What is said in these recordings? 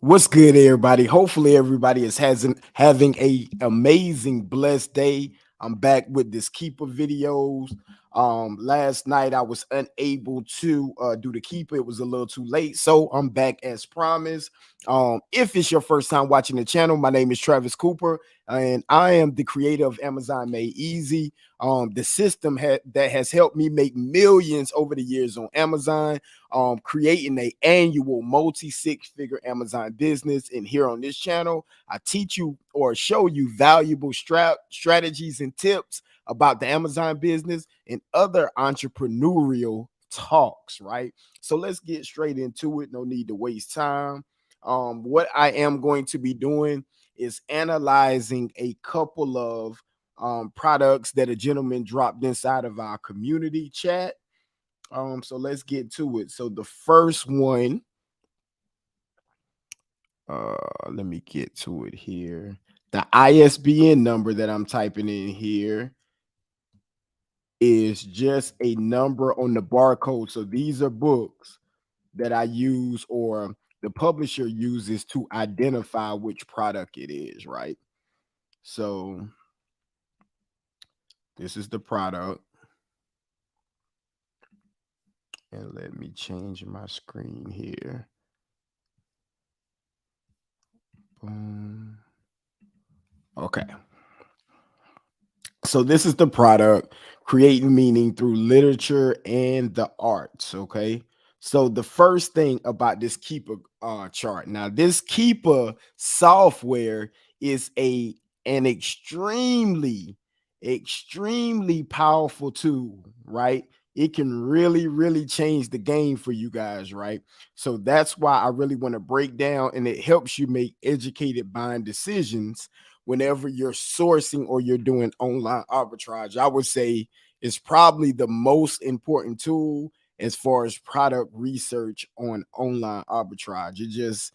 What's good, everybody? Hopefully, everybody is having a amazing, blessed day. I'm back with this Keeper videos. Last night I was unable to do the Keeper; it was a little too late, so I'm back as promised. If it's your first time watching the channel, my name is Travis Cooper, and I am the creator of Amazon Made Easy. The system that has helped me make millions over the years on Amazon, creating a annual multi-six-figure Amazon business. And here on this channel, I teach you or show you valuable strategies and tips about the Amazon business and other entrepreneurial talks, right? So let's get straight into it. No need to waste time. What I am going to be doing is analyzing a couple of products that a gentleman dropped inside of our community chat. So let's get to it. So the first one, let me get to it here. The ISBN number that I'm typing in here is just a number on the barcode. So these are books that I use or the publisher uses to identify which product it is, right? So this is the product. And let me change my screen here. Boom. Okay. So this is the product, creating meaning through literature and the arts. Okay. So the first thing about this Keeper chart. Now, this Keeper software is an extremely powerful tool, right? It can really change the game for you guys, right? So that's why I really want to break down, and it helps you make educated buying decisions whenever you're sourcing or you're doing online arbitrage. I would say it's probably the most important tool as far as product research on online arbitrage. It just,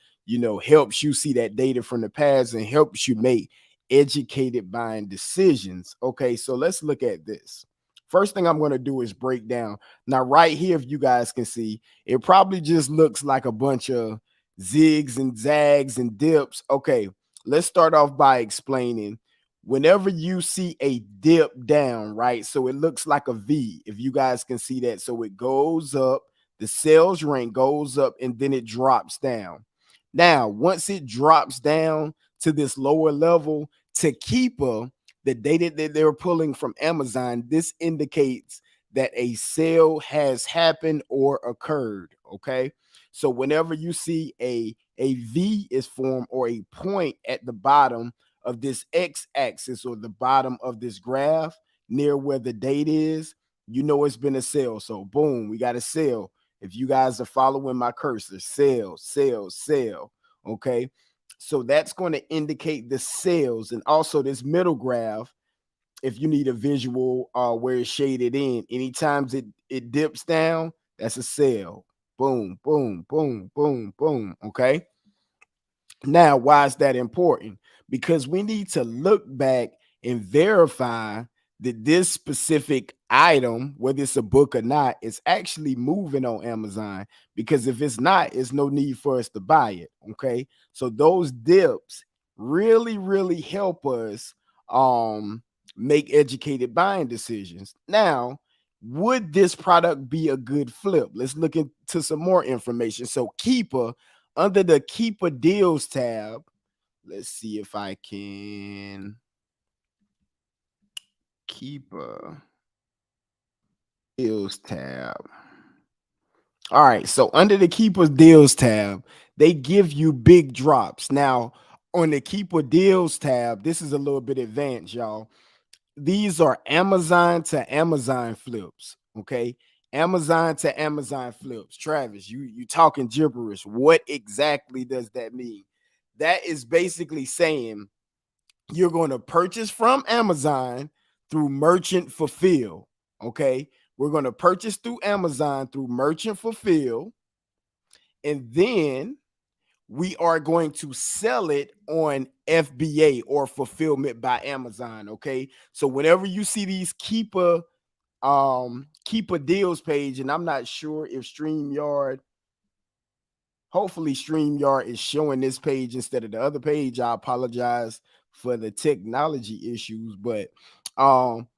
helps you see that data from the past and helps you make educated buying decisions. Okay, so let's look at this. First thing I'm going to do is break down. Now, right here, if you guys can see, it probably just looks like a bunch of zigs and zags and dips. Okay, let's start off by explaining. Whenever you see a dip down, right? So it looks like a V, if you guys can see that. So it goes up, the sales rank goes up, and then it drops down. Now, once it drops down to this lower level, to Keepa, the data that they're pulling from Amazon, this indicates that a sale has happened or occurred. Okay. So whenever you see a V is formed or a point at the bottom of this x-axis or the bottom of this graph near where the date is, it's been a sale. So boom, we got a sale. If you guys are following my cursor, sell, sell, sell. Okay. So that's going to indicate the sales. And also this middle graph, if you need a visual where it's shaded in, anytime it dips down, that's a sale. Boom, boom, boom, boom, boom. Okay. Now, why is that important? Because we need to look back and verify that this specific item, whether it's a book or not, is actually moving on Amazon. Because if it's not, there's no need for us to buy it. Okay. So those dips really help us make educated buying decisions. Now, would this product be a good flip? Let's look into some more information. So Keepa, under the Keepa deals tab, let's see if I can Keepa deals tab. All right, so under the Keepa deals tab, they give you big drops. Now, on the Keepa deals tab, this is a little bit advanced, y'all. These are Amazon to Amazon flips. Okay. Amazon to Amazon flips. Travis, you talking gibberish. What exactly does that mean? That is basically saying you're going to purchase from Amazon through merchant fulfill. Okay. We're going to purchase through Amazon through merchant fulfill. And then we are going to sell it on FBA or fulfillment by Amazon. Okay. So whenever you see these Keepa deals page, and I'm not sure if StreamYard, hopefully StreamYard is showing this page instead of the other page. I apologize for the technology issues, but um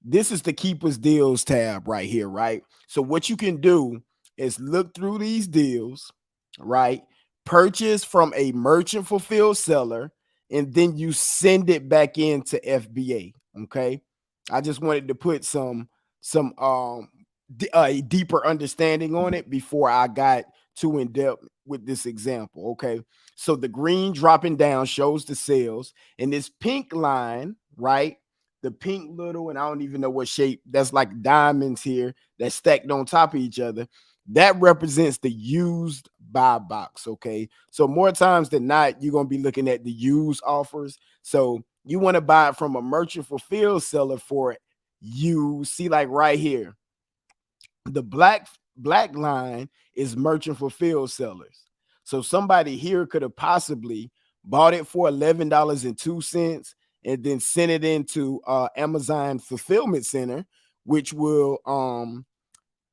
this is the Keepa's deals tab right here, right? So what you can do is look through these deals, right? Purchase from a merchant fulfilled seller, and then you send it back into FBA. Okay. I just wanted to put some a deeper understanding on it before I got too in depth with this example. Okay. So the green dropping down shows the sales, and this pink line, right? The pink little, and I don't even know what shape, that's like diamonds here that's stacked on top of each other. That represents the used buy box. Okay. So more times than not, you're going to be looking at the used offers. So you want to buy it from a merchant fulfilled seller for you. See, like right here, the black line is merchant fulfilled sellers. So somebody here could have possibly bought it for $11.02 and then sent it into Amazon fulfillment center, which will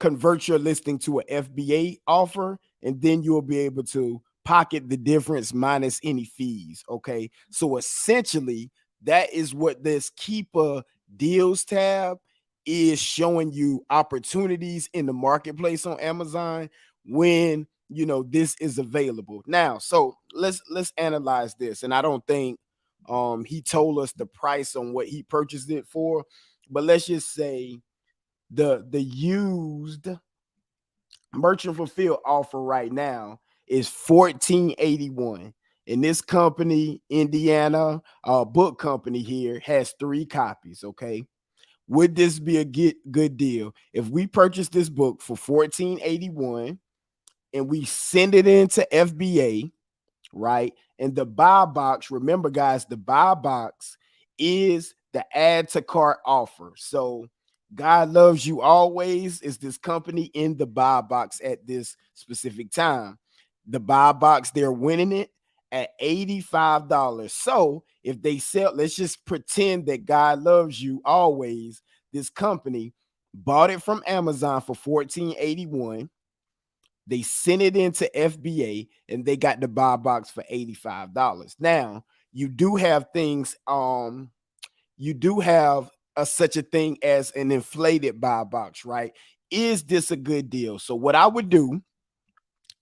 convert your listing to an FBA offer, and then you'll be able to pocket the difference minus any fees. Okay. So essentially, that is what this Keepa deals tab is showing you opportunities in the marketplace on Amazon when this is available. Now, so let's analyze this. And I don't think he told us the price on what he purchased it for, but let's just say the used merchant fulfill offer right now is 1481. And this company, Indiana book company here, has 3 copies. Okay. Would this be a good deal if we purchase this book for 1481 and we send it into FBA, right? And the buy box, remember, guys, the buy box is the add to cart offer. So God Loves You Always is this company in the buy box at this specific time. The buy box, they're winning it at $85. So if they sell, let's just pretend that God Loves You Always, this company bought it from Amazon for 1481. They sent it into FBA and they got the buy box for $85. Now, you do have things, you do have such a thing as an inflated buy box, right? Is this a good deal? So what I would do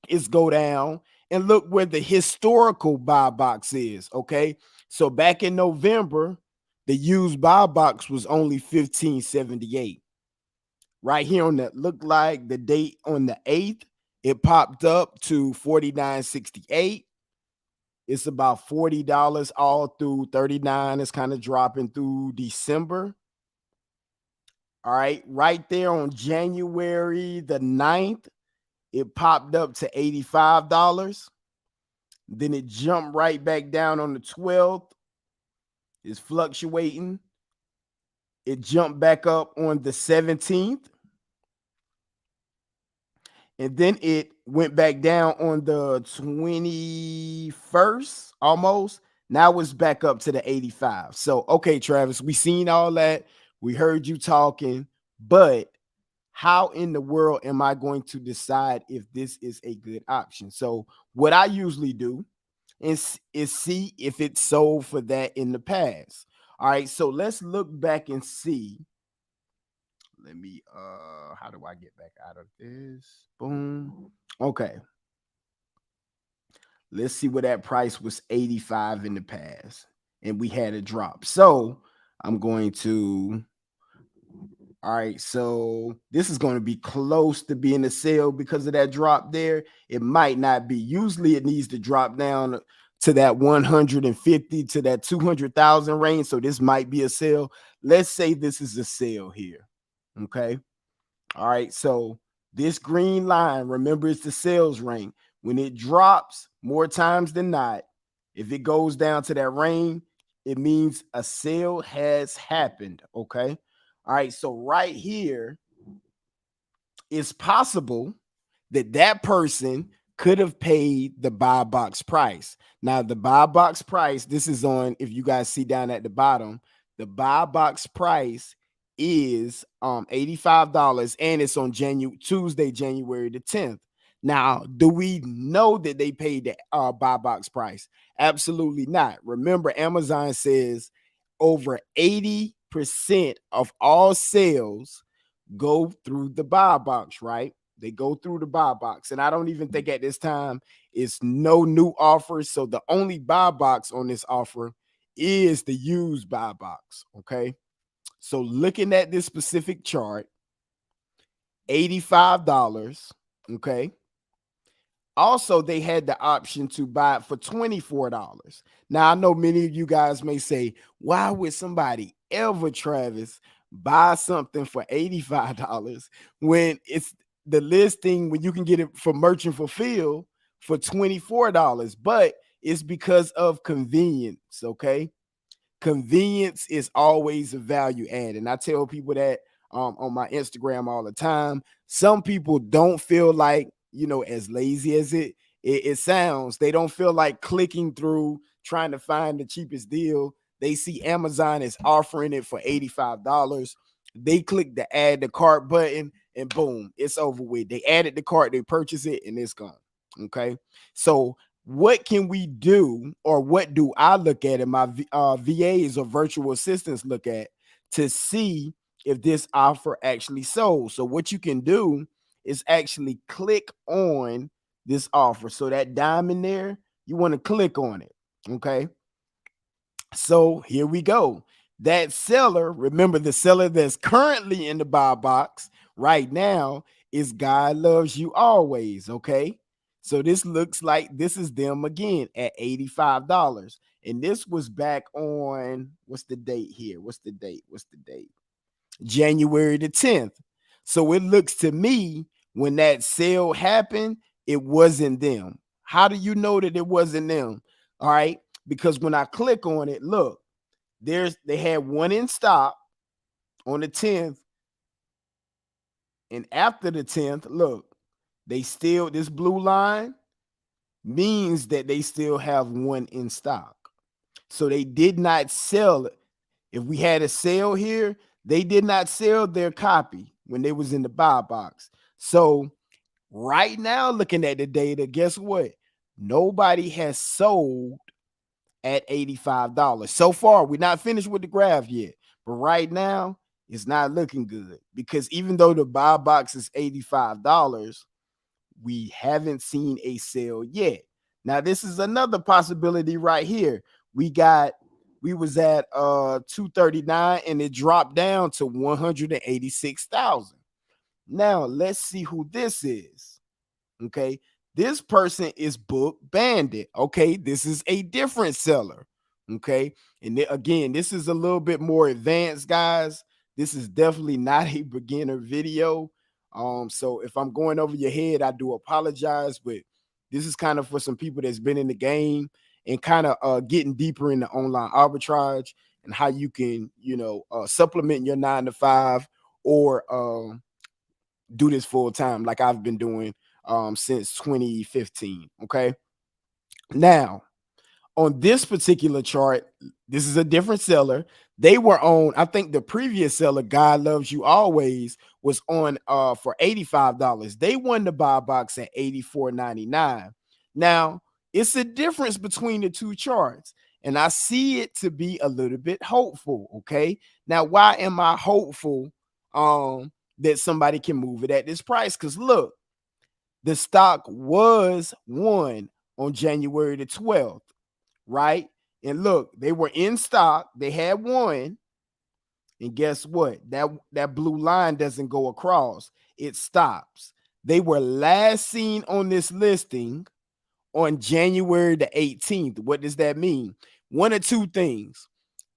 is go down and look where the historical buy box is. Okay. So back in November, the used buy box was only 1578. Right here on that, look like the date on the 8th, it popped up to 49.68. It's about $40 all through 39. It's kind of dropping through December. All right. Right there on January the 9th, it popped up to $85. Then it jumped right back down on the 12th. It's fluctuating. It jumped back up on the 17th. And then it went back down on the 21st almost. Now it's back up to the 85. So, okay, Travis, we seen all that. We heard you talking, but how in the world am I going to decide if this is a good option? So what I usually do is see if it's sold for that in the past. All right, so let's look back and see. Let me how do I get back out of this? Boom. Okay. Let's see where that price was 85 in the past and we had a drop. So I'm going to, all right, so this is going to be close to being a sale because of that drop there. It might not be. Usually it needs to drop down to that 150 to that 200,000 range. So this might be a sale. Let's say this is a sale here. Okay. All right. So this green line, remember, it's the sales range. When it drops more times than not, if it goes down to that range, it means a sale has happened. Okay. All right. So right here, it's possible that that person could have paid the buy box price. Now, the buy box price, this is on, if you guys see down at the bottom, the buy box price is $85 and it's on Tuesday, January the 10th. Now, do we know that they paid the buy box price? Absolutely not. Remember, Amazon says over 80% of all sales go through the buy box, right? They go through the buy box. And I don't even think at this time it's no new offers. So the only buy box on this offer is the used buy box. Okay. So looking at this specific chart, $85. Okay. Also, they had the option to buy it for $24. Now, I know many of you guys may say, why would somebody ever, Travis, buy something for $85 when it's the listing, when you can get it for merchant fulfill for $24? But it's because of convenience, okay? Convenience is always a value add. And I tell people that on my Instagram all the time. Some people don't feel like, as lazy as it sounds, they don't feel like clicking through trying to find the cheapest deal. They see Amazon is offering it for $85. They click the add to cart button and boom, it's over with. They added the cart, they purchase it, and it's gone. Okay. So what can we do, or what do I look at in my VAs or virtual assistants look at to see if this offer actually sold? So what you can do is actually click on this offer. So that diamond there, you want to click on it. Okay. So here we go. That seller, remember the seller that's currently in the buy box right now is God Loves You Always. Okay. So this looks like this is them again at $85. And this was back on, what's the date here? What's the date? January the 10th. So it looks to me when that sale happened, it wasn't them. How do you know that it wasn't them? All right. Because when I click on it, look, they had one in stock on the 10th. And after the 10th, look, they still, this blue line means that they still have one in stock. So they did not sell it. If we had a sale here, they did not sell their copy when they was in the buy box. So right now, looking at the data, guess what? Nobody has sold at $85. So far, we're not finished with the graph yet, but right now it's not looking good because even though the buy box is $85, we haven't seen a sale yet. Now, this is another possibility right here. We was at 239 and it dropped down to 186,000. Now, let's see who this is. Okay. This person is Book Bandit. Okay. This is a different seller. Okay. And again, this is a little bit more advanced, guys. This is definitely not a beginner video. So if I'm going over your head, I do apologize, but this is kind of for some people that's been in the game and kind of getting deeper into online arbitrage and how you can, supplement your 9 to 5 or do this full time like I've been doing since 2015. Okay. Now, on this particular chart, this is a different seller. They were on, I think the previous seller, God Loves You Always, was on for $85. They won the buy box at $84.99. Now, it's a difference between the two charts, and I see it to be a little bit hopeful. Okay. Now, why am I hopeful that somebody can move it at this price? Because look, the stock was won on January the 12th, right? And look, they were in stock. They had one. And guess what? That blue line doesn't go across. It stops. They were last seen on this listing on January the 18th. What does that mean? One of two things.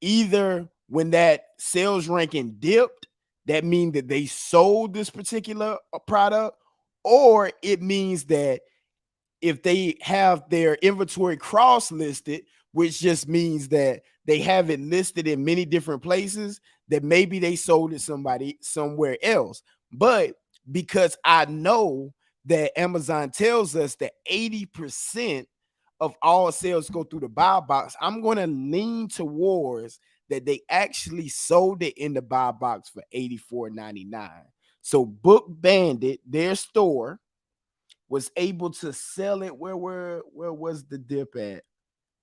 Either when that sales ranking dipped, that means that they sold this particular product, or it means that if they have their inventory cross listed, which just means that they have it listed in many different places, that maybe they sold it somebody somewhere else. But because I know that Amazon tells us that 80% of all sales go through the buy box, I'm going to lean towards that they actually sold it in the buy box for $84.99. So Book Bandit, their store, was able to sell it. Where was the dip at?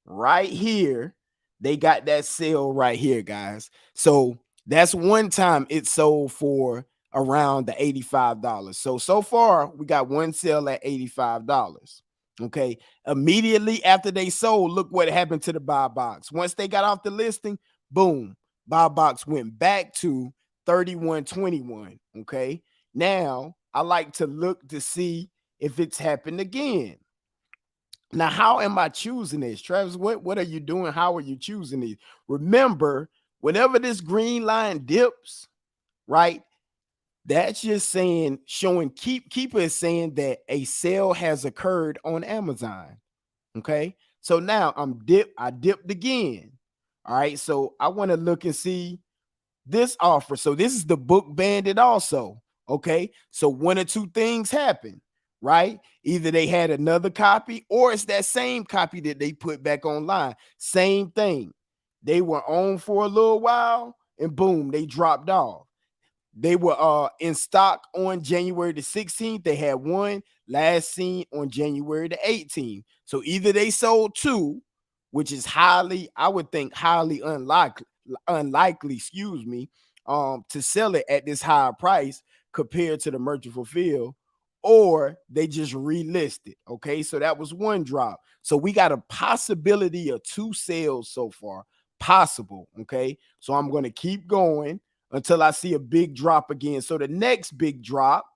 Right here. They got that sale right here, guys. So that's one time it sold for around the $85. So far we got one sale at $85. Okay. Immediately after they sold, look what happened to the buy box. Once they got off the listing, boom, buy box went back to 31.21. Okay. Now I like to look to see if it's happened again. Now, how am I choosing this? Travis, what are you doing? How are you choosing these? Remember, whenever this green line dips, right? That's just saying, showing Keepa is saying that a sale has occurred on Amazon. Okay. So now I dipped again. All right. So I want to look and see this offer. So this is the book bandit also. Okay. So one or two things happen, right? Either they had another copy or it's that same copy that they put back online. Same thing. They were on for a little while and boom, they dropped off. They were in stock on January the 16th. They had one last seen on January the 18th. So either they sold two, which is highly, I would think highly unlikely, excuse me, to sell it at this higher price compared to the merchant fulfill, or they just relisted. Okay, so that was one drop. So we got a possibility of two sales so far, possible. Okay, so I'm going to keep going until I see a big drop again. So the next big drop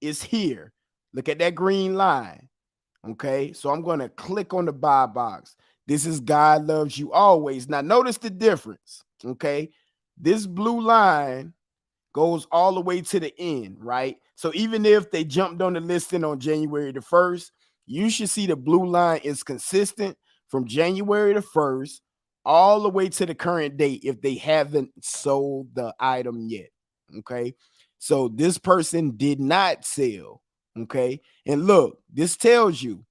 is here. Look at that green line. Okay, so I'm going to click on the buy box. This is God loves you always. Now notice the difference. Okay, this blue line goes all the way to the end, right? So even if they jumped on the listing on January the 1st, you should see the blue line is consistent from January the 1st all the way to the current date if they haven't sold the item yet. Okay. So this person did not sell. Okay. And look, this tells you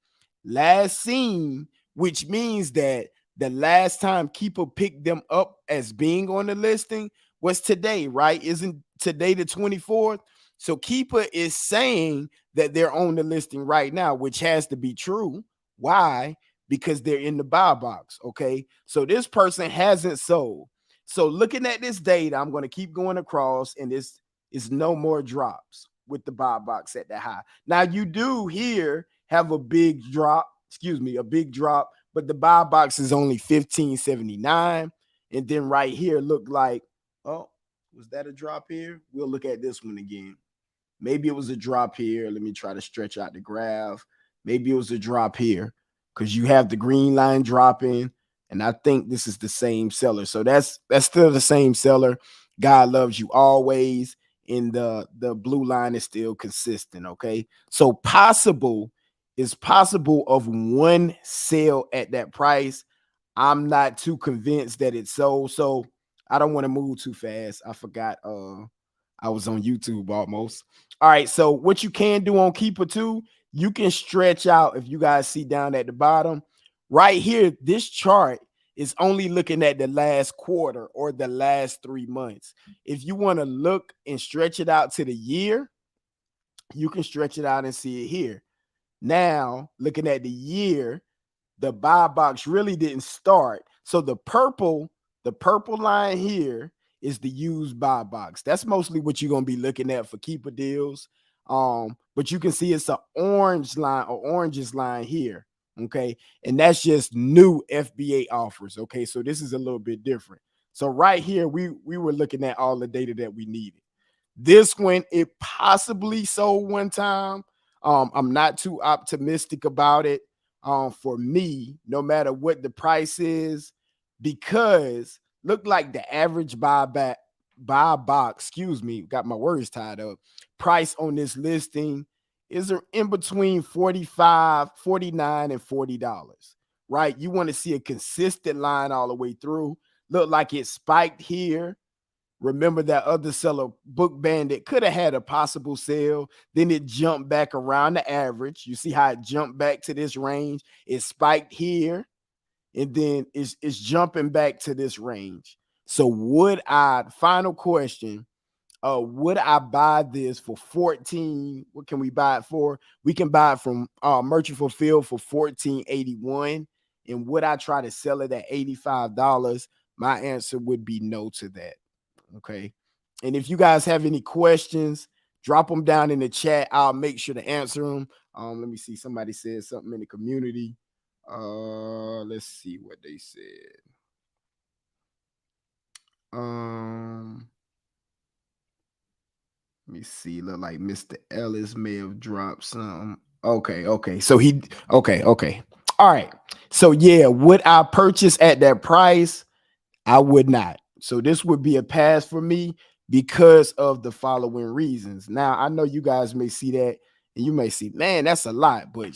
last seen, which means that the last time Keepa picked them up as being on the listing was today, right? Isn't today the 24th? So Keepa is saying that they're on the listing right now, which has to be true. Why? Because they're in the buy box. Okay. So this person hasn't sold. So looking at this data, I'm going to keep going across, and this is no more drops with the buy box at the high. Now you do here have a big drop, a big drop, but the buy box is only 15.79. And then right here look like, oh, was that a drop here? We'll look at this one again. Maybe it was a drop here. Let me try to stretch out the graph. Maybe it was a drop here because you have the green line dropping, and I think this is the same seller. So that's still the same seller. God loves you always, and the blue line is still consistent. Okay, so possible of one sale at that price. I'm not too convinced that it's sold, so I don't want to move too fast. I forgot I was on YouTube almost. All right, so what you can do on Keepa too, you can stretch out. If you guys see down at the bottom right here, this chart is only looking at the last quarter or the last 3 months. If you want to look and stretch it out to the year, you can stretch it out and see it here. Now, looking at the year, the buy box really didn't start. So the purple line here is the used buy box. That's mostly what you're gonna be looking at for Keepa deals. But you can see it's an orange line or oranges line here. Okay, and that's just new FBA offers. Okay, so this is a little bit different. So right here, we were looking at all the data that we needed. This one, it possibly sold one time. I'm not too optimistic about it. For me, no matter what the price is, because look like the average buy box, got my words tied up. Price on this listing is in between 45, 49, and $40, right? You want to see a consistent line all the way through. Look like it spiked here. Remember that other seller, Book Bandit, could have had a possible sale. Then it jumped back around the average. You see how it jumped back to this range. It spiked here, and then it's jumping back to this range. So final question, Would I buy this for 14? What can we buy it for? We can buy it from Merchant Fulfilled for 14.81. And would I try to sell it at $85? My answer would be no to that. Okay. And if you guys have any questions, drop them down in the chat. I'll make sure to answer them. Let me see. Somebody said something in the community. Let's see what they said. Let me see. Look like Mr. Ellis may have dropped some. Okay. So okay. All right. So yeah, would I purchase at that price? I would not. So this would be a pass for me because of the following reasons. Now, I know you guys may see that and you may see, man, that's a lot, but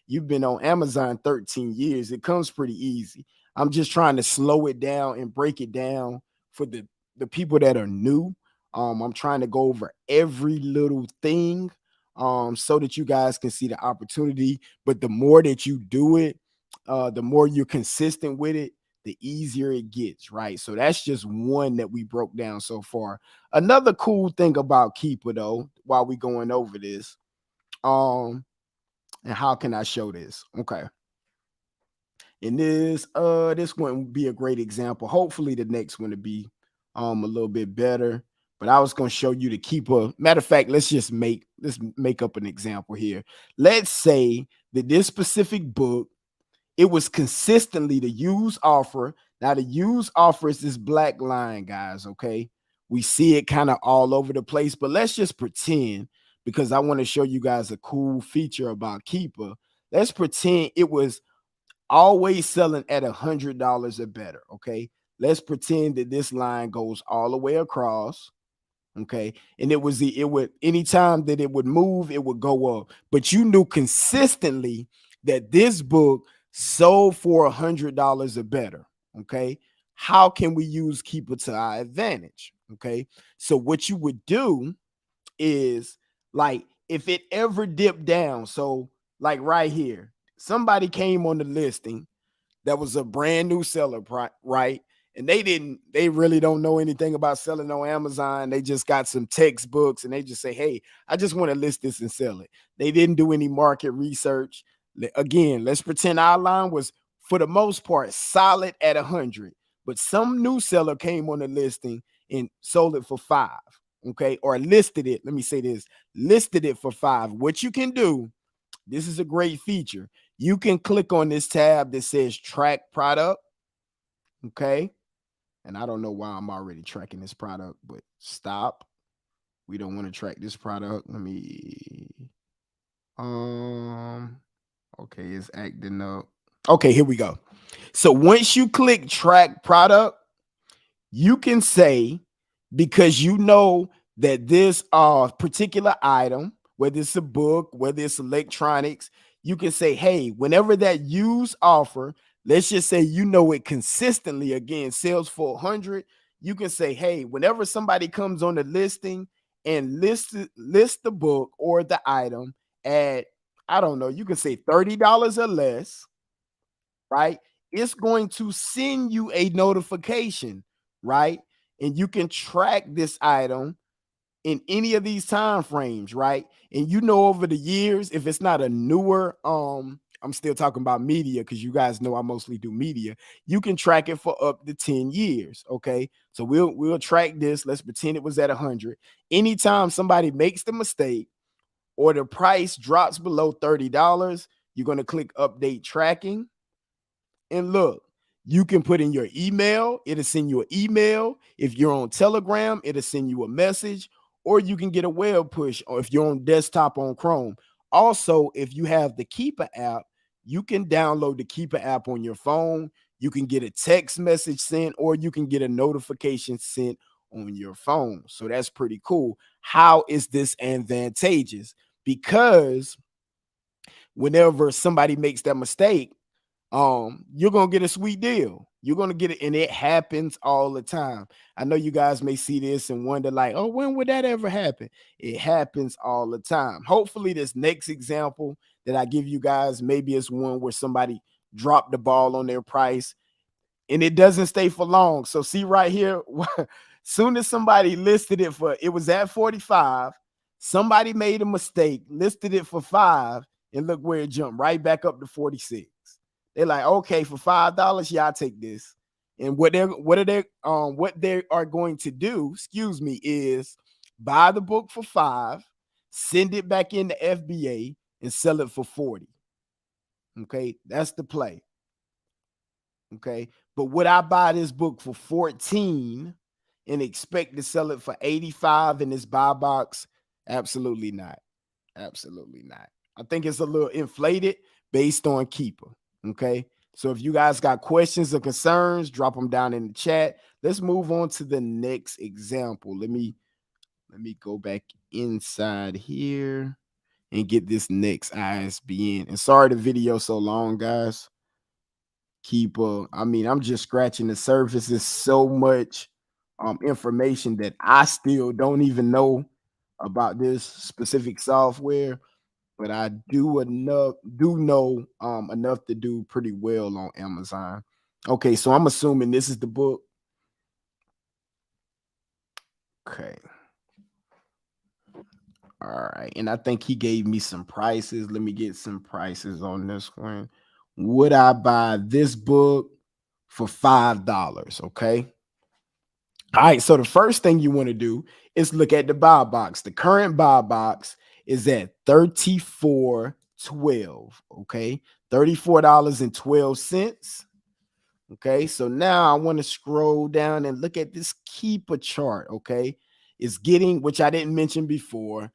you've been on Amazon 13 years. It comes pretty easy. I'm just trying to slow it down and break it down for the people that are new. I'm trying to go over every little thing so that you guys can see the opportunity. But the more that you do it, the more you're consistent with it, the easier it gets, right? So that's just one that we broke down so far. Another cool thing about Keepa, though, while we going over this, and how can I show this? Okay. And this one would be a great example. Hopefully the next one to be a little bit better. But I was gonna show you the Keepa. Matter of fact, let's make up an example here. Let's say that this specific book, it was consistently the use offer. Now, the use offer is this black line, guys. Okay. We see it kind of all over the place, but let's just pretend, because I want to show you guys a cool feature about Keepa. Let's pretend it was always selling at $100 or better. Okay. Let's pretend that this line goes all the way across. Okay. And it would, anytime that it would move, it would go up. But you knew consistently that this book sold for $100 or better. Okay. How can we use Keepa to our advantage? Okay. So what you would do is, like, if it ever dipped down, so like right here, somebody came on the listing that was a brand new seller, right? And they really don't know anything about selling on Amazon. They just got some textbooks and they just say, hey, I just want to list this and sell it. They didn't do any market research. Again, let's pretend our line was, for the most part, solid at 100, but some new seller came on the listing and sold it for 5. Okay. Or listed it. Let me say this, listed it for 5. What you can do, this is a great feature. You can click on this tab that says track product. Okay. And I don't know why I'm already tracking this product, but stop. We don't want to track this product. Let me, okay, it's acting up. Okay, here we go. So once you click track product, you can say, because you know that this particular item, whether it's a book, whether it's electronics, you can say, hey, whenever that use offer, let's just say you know it consistently, again, sells for 100, you can say, hey, whenever somebody comes on the listing and list the book or the item at, I don't know, you can say $30 or less, right? It's going to send you a notification, right? And you can track this item in any of these time frames, right? And you know, over the years, if it's not a newer, I'm still talking about media because you guys know I mostly do media. You can track it for up to 10 years. Okay. So we'll track this. Let's pretend it was at 100. Anytime somebody makes the mistake or the price drops below $30, you're going to click update tracking. And look, you can put in your email. It'll send you an email. If you're on Telegram, it'll send you a message, or you can get a web push, or if you're on desktop on Chrome. Also, if you have the Keepa app, you can download the Keepa app on your phone. You can get a text message sent, or you can get a notification sent on your phone. So that's pretty cool. How is this advantageous? Because whenever somebody makes that mistake, you're gonna get a sweet deal. You're gonna get it, and it happens all the time. I know you guys may see this and wonder, like, oh, when would that ever happen? It happens all the time. Hopefully, this next example that I give you guys, maybe it's one where somebody dropped the ball on their price and it doesn't stay for long. So see right here, Soon as somebody listed it for, it was at 45. Somebody made a mistake, listed it for 5, and look where it jumped right back up to 46. They're like, okay, for $5, yeah, I'll take this. And what they are going to do, excuse me, is buy the book for 5, send it back into FBA, and sell it for 40. Okay, that's the play. Okay, but would I buy this book for 14 and expect to sell it for 85 in this buy box? Absolutely not. Absolutely not. I think it's a little inflated based on Keepa. Okay. So if you guys got questions or concerns, drop them down in the chat. Let's move on to the next example. Let me go back inside here and get this next ISBN. And sorry the video so long, guys. Keepa. I mean, I'm just scratching the surface. There's so much information that I still don't even know about this specific software, but I do know enough to do pretty well on Amazon. Okay, so I'm assuming this is the book. Okay. All right. And I think he gave me some prices. Let me get some prices on this one. Would I buy this book for $5? Okay. All right. So the first thing you want to do is look at the buy box. The current buy box is at $34.12. Okay. $34.12. Okay. So now I want to scroll down and look at this Keepa chart. Okay. It's getting, which I didn't mention before,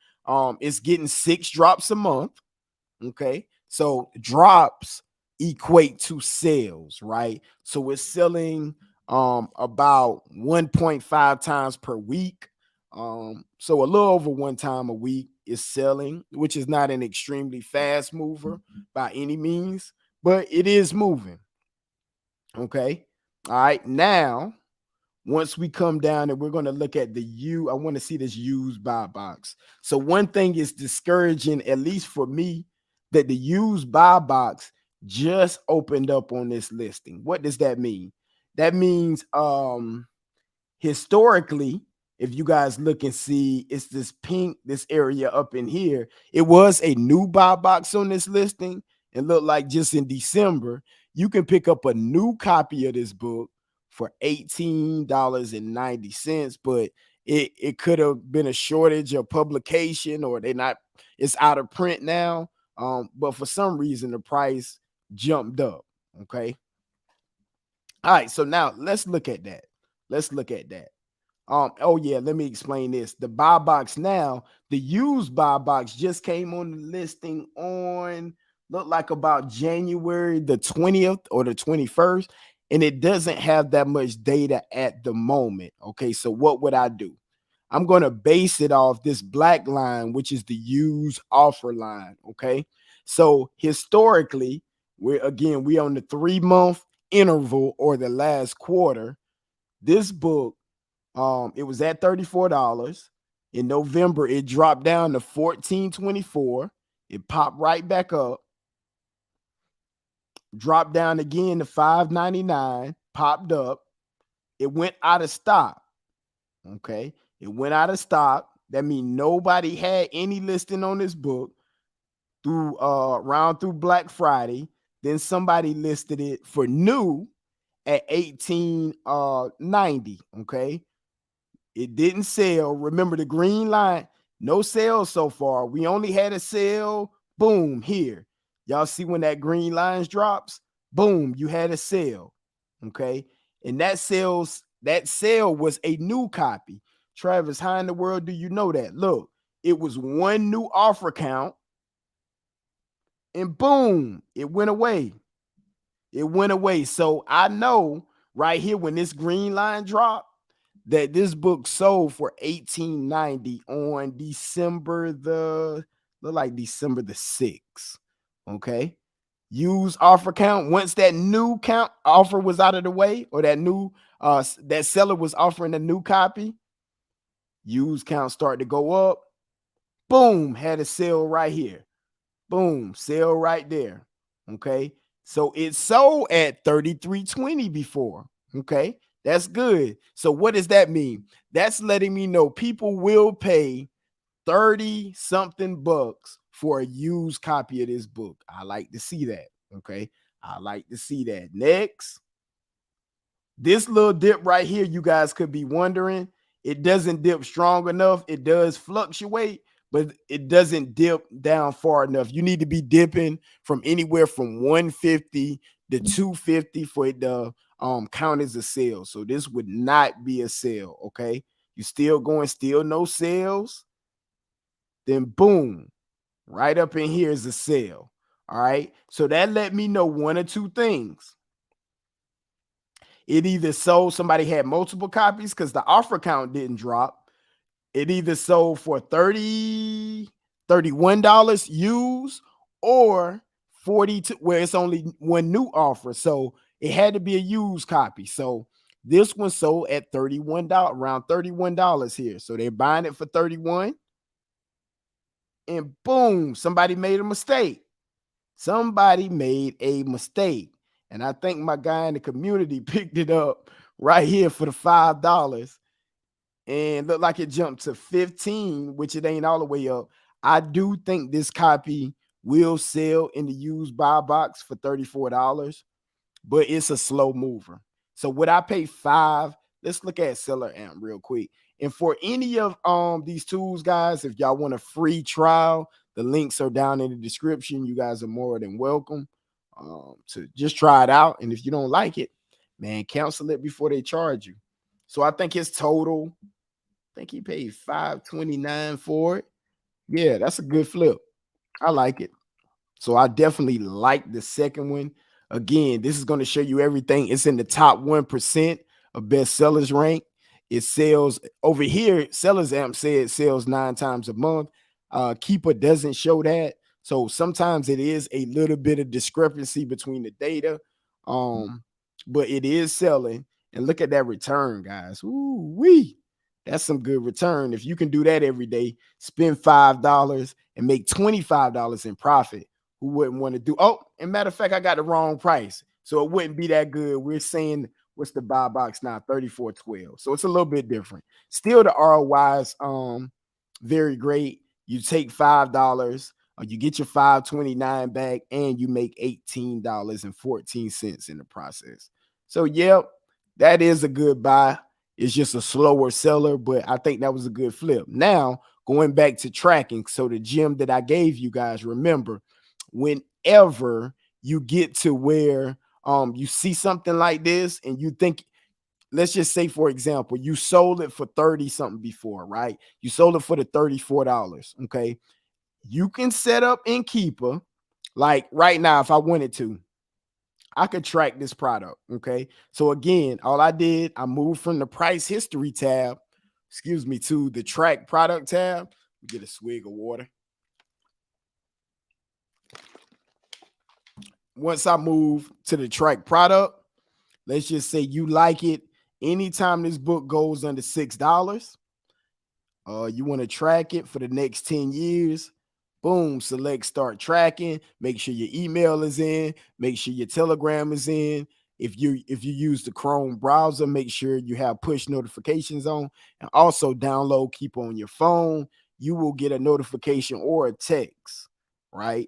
it's getting 6 drops a month. Okay. So drops equate to sales, right? So it's selling about 1.5 times per week. So a little over 1 time a week is selling, which is not an extremely fast mover by any means, but it is moving. Okay. All right. Now, once we come down and we're going to look at I want to see this used buy box. So one thing is discouraging, at least for me, that the used buy box just opened up on this listing. What does that mean? That means historically, if you guys look and see, it's this area up in here. It was a new buy box on this listing, and look like just in December, you can pick up a new copy of this book for $18.90, but it could have been a shortage of publication, or it's out of print now. But for some reason the price jumped up. Okay. All right, so now let's look at that. Let's look at that. Oh yeah, let me explain this. The buy box now, the used buy box just came on the listing on look like about January the 20th or the 21st, and it doesn't have that much data at the moment. Okay, so what would I do? I'm going to base it off this black line, which is the used offer line. Okay, so historically, we on the 3-month interval or the last quarter. This book, it was at $34. In November, it dropped down to $14.24. It popped right back up, dropped down again to $5.99, popped up. It went out of stock. Okay, it went out of stock. That means nobody had any listing on this book through around through Black Friday. Then somebody listed it for new at $18.90. Okay, it didn't sell. Remember the green line, no sales so far. We only had a sale. Boom, here. Y'all see when that green line drops? Boom, you had a sale. Okay, and that sale was a new copy. Travis, how in the world do you know that? Look, it was one new offer count, and boom, it went away. It went away. So I know right here when this green line dropped that this book sold for $18.90 on December the 6th. Okay. Use offer count. Once that new count offer was out of the way, or that seller was offering a new copy, use count started to go up. Boom, had a sale right here. Boom, sale right there. Okay. So it sold at $33.20 before. Okay. That's good. So what does that mean? That's letting me know people will pay 30 something bucks for a used copy of this book. I like to see that. Okay. I like to see that. Next, this little dip right here, you guys could be wondering, it doesn't dip strong enough. It does fluctuate, but it doesn't dip down far enough. You need to be dipping from anywhere from 150 to 250 for it to count as a sale. So this would not be a sale. Okay. You still going, still no sales. Then boom, right up in here is a sale. All right. So that let me know one or two things. It either sold, somebody had multiple copies because the offer count didn't drop. It either sold for $30, $31 used, or 42, where it's only one new offer. So it had to be a used copy. So this one sold at $31, around $31 here. So they're buying it for 31. And boom, somebody made a mistake. Somebody made a mistake. And I think my guy in the community picked it up right here for the $5 and looked like it jumped to 15, which it ain't all the way up. I do think this copy will sell in the used buy box for $34, but it's a slow mover. So would I pay $5? Let's look at SellerAmp real quick. And for any of these tools, guys, if y'all want a free trial, the links are down in the description. You guys are more than welcome to just try it out. And if you don't like it, man, cancel it before they charge you. So I think his total, I think he paid $5.29 for it. Yeah, that's a good flip. I like it. So I definitely like the second one. Again, this is going to show you everything. It's in the top 1% of bestsellers rank. It sells over here. SellersAmp said it sells 9 times a month. Keepa doesn't show that. So sometimes it is a little bit of discrepancy between the data. But it is selling. And look at that return, guys. Ooh, wee. That's some good return. If you can do that every day, spend $5 and make $25 in profit. Who wouldn't want to do? Oh, and matter of fact, I got the wrong price, so it wouldn't be that good. We're saying what's the buy box now? $34.12. So it's a little bit different. Still, the ROI is very great. You take $5, you get your $5.29 back, and you make $18.14 in the process. So, yep, that is a good buy. It's just a slower seller, but I think that was a good flip. Now, going back to tracking, so the gem that I gave you guys, remember, whenever you get to where you see something like this and you think, let's just say, for example, you sold it for 30 something before, right? You sold it for the $34. Okay. You can set up in Keepa, like right now, if I wanted to, I could track this product. Okay. So again, all I did, I moved from the price history tab, to the track product tab. Get a swig of water. Once I move to the track product, let's just say you like it. Anytime this book goes under $6, you want to track it for the next 10 years. Boom, select start tracking. Make sure your email is in. Make sure your Telegram is in. If you use the Chrome browser, make sure you have push notifications on, and also download Keepa on your phone. You will get a notification or a text, right?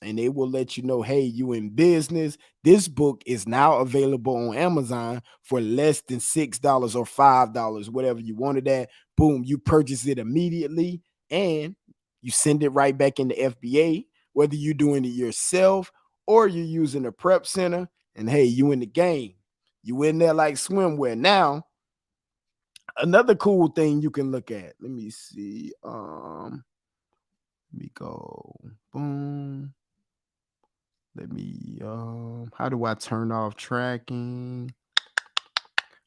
And they will let you know, hey, you in business. This book is now available on Amazon for less than $6 or $5, whatever you wanted at. Boom, you purchase it immediately and you send it right back into FBA, whether you're doing it yourself or you're using a prep center. And hey, you in the game. You in there like swimwear. Now, another cool thing you can look at. Let me see. Let me go. Boom. Let me, how do I turn off tracking?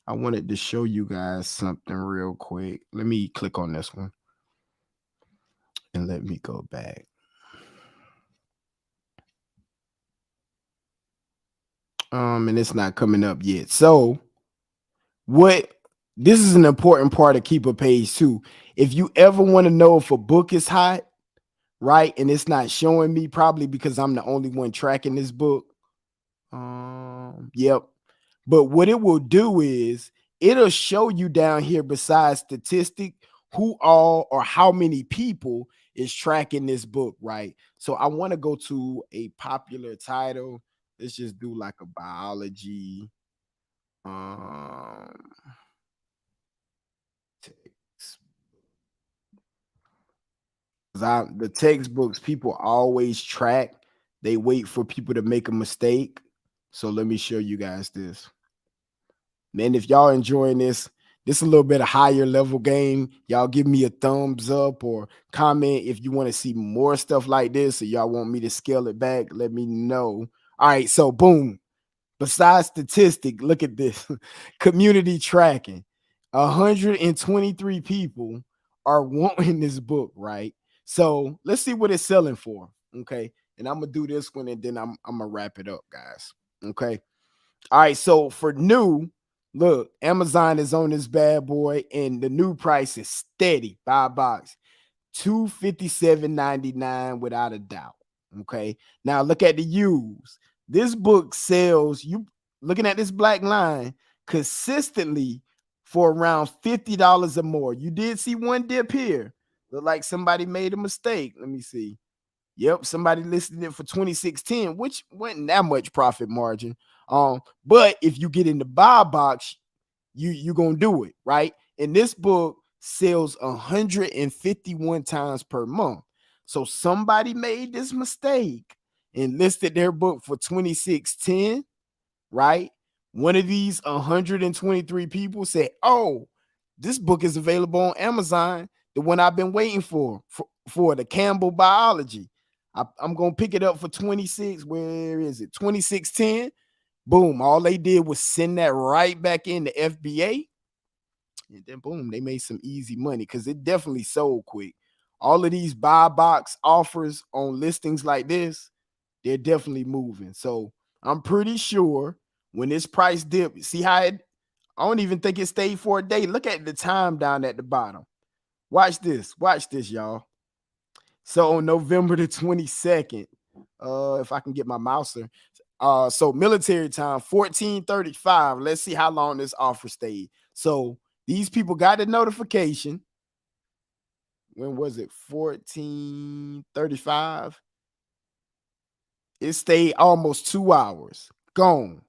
I wanted to show you guys something real quick. Let me click on this one and let me go back. And it's not coming up yet. So this is an important part of Keepa page too. If you ever want to know if a book is hot, right, and it's not showing me, probably because I'm the only one tracking this book. Yep. But what it will do is it'll show you down here besides statistic who all or how many people is tracking this book, right? So I want to go to a popular title. Let's just do like a biology um text. 'Cause the textbooks people always track. They wait for people to make a mistake. So let me show you guys this. Man, if y'all enjoying this a little bit of higher level game, y'all give me a thumbs up or comment if you want to see more stuff like this or y'all want me to scale it back. Let me know. All right, so boom. Besides statistic, look at this. Community tracking. 123 people are wanting this book, right? So let's see what it's selling for. Okay. And I'm gonna do this one and then I'm gonna wrap it up, guys. Okay. All right, so for new, look, Amazon is on this bad boy, and the new price is steady. Buy box, 257.99 without a doubt. Okay, now look at the used. This book sells. You looking at this black line consistently for around $50 or more. You did see one dip here. Look like somebody made a mistake. Let me see. Yep, somebody listed it for 26.10, which wasn't that much profit margin. But if you get in the buy box, you're gonna do it, right? And this book sells 151 times per month. So somebody made this mistake and listed their book for 26.10, right? One of these 123 people said, "Oh, this book is available on Amazon, the one I've been waiting for the Campbell Biology. I'm gonna pick it up for 26. Where is it? 26.10. Boom. All they did was send that right back in the FBA. And then boom, they made some easy money because it definitely sold quick. All of these buy box offers on listings like this, they're definitely moving. So I'm pretty sure when this price dip, see how I don't even think it stayed for a day. Look at the time down at the bottom. Watch this. Watch this, y'all. So on November the 22nd, if I can get my mouser, so military time, 14:35. Let's see how long this offer stayed. So these people got the notification. When was it? 14:35. It stayed almost 2 hours. Gone.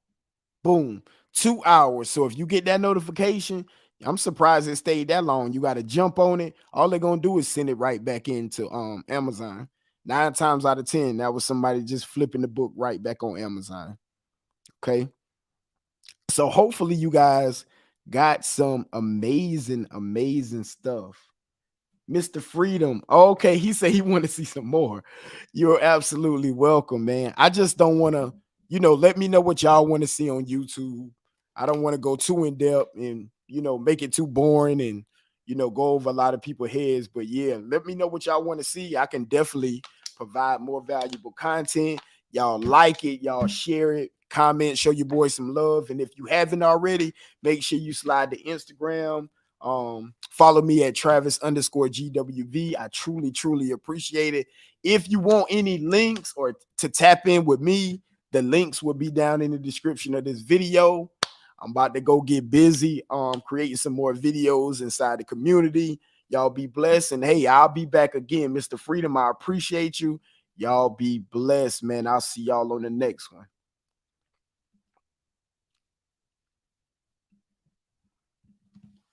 Boom. 2 hours. So if you get that notification, I'm surprised it stayed that long. You got to jump on it. All they're gonna do is send it right back into Amazon. 9 times out of 10, that was somebody just flipping the book right back on Amazon. Okay. So hopefully you guys got some amazing, amazing stuff. Mr. Freedom. Okay, he said he want to see some more. You're absolutely welcome, man. I just don't want to, let me know what y'all want to see on YouTube. I don't want to go too in depth and, make it too boring and, go over a lot of people's heads. But yeah, let me know what y'all want to see. I can definitely provide more valuable content. Y'all like it, y'all share it, comment, show your boy some love. And if you haven't already, make sure you slide to Instagram. Follow me at Travis_GWV. I truly appreciate it. If you want any links or to tap in with me, the links will be down in the description of this video. I'm about to go get busy creating some more videos inside the community. Y'all be blessed, and hey, I'll be back again. Mr. Freedom, I appreciate you. Y'all be blessed, man. I'll see y'all on the next one.